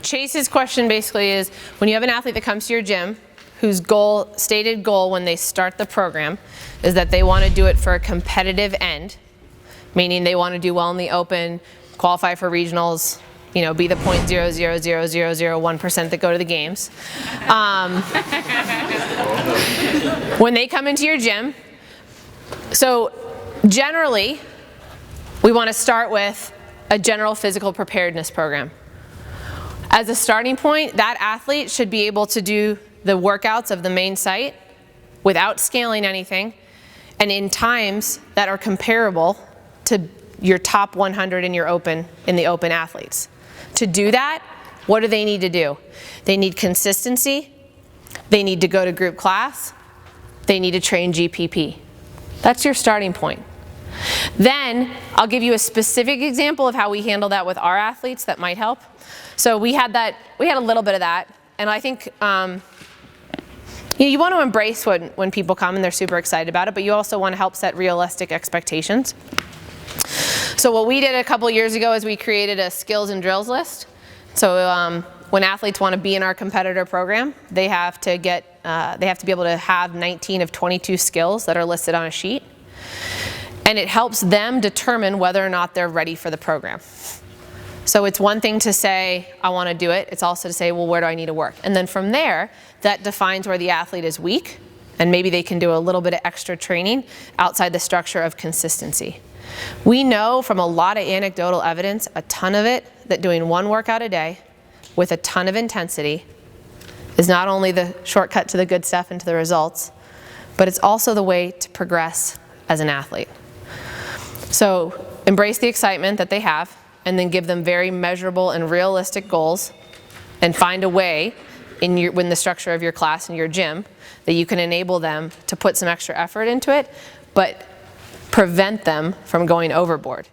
Chase's question basically is, when you have an athlete that comes to your gym, whose stated goal when they start the program is that they want to do it for a competitive end, meaning they want to do well in the open, qualify for regionals, you know, be the 0.000001% that go to the games. When they come into your gym, so generally, we want to start with a general physical preparedness program. As a starting point, that athlete should be able to do the workouts of the main site without scaling anything and in times that are comparable to your top 100 in the open athletes. To do that, what do they need to do? They need consistency, they need to go to group class, they need to train GPP. That's your starting point. Then I'll give you a specific example of how we handle that with our athletes that might help. So we had a little bit of that, and I think you want to embrace when people come and they're super excited about it, but you also want to help set realistic expectations. So what we did a couple years ago is we created a skills and drills list. So when athletes want to be in our competitor program, they have to be able to have 19 of 22 skills that are listed on a sheet. And it helps them determine whether or not they're ready for the program. So it's one thing to say, I want to do it. It's also to say, well, where do I need to work? And then from there, that defines where the athlete is weak, and maybe they can do a little bit of extra training outside the structure of consistency. We know from a lot of anecdotal evidence, a ton of it, that doing one workout a day with a ton of intensity is not only the shortcut to the good stuff and to the results, but it's also the way to progress as an athlete. So embrace the excitement that they have, and then give them very measurable and realistic goals, and find a way in the structure of your class and your gym that you can enable them to put some extra effort into it, but prevent them from going overboard.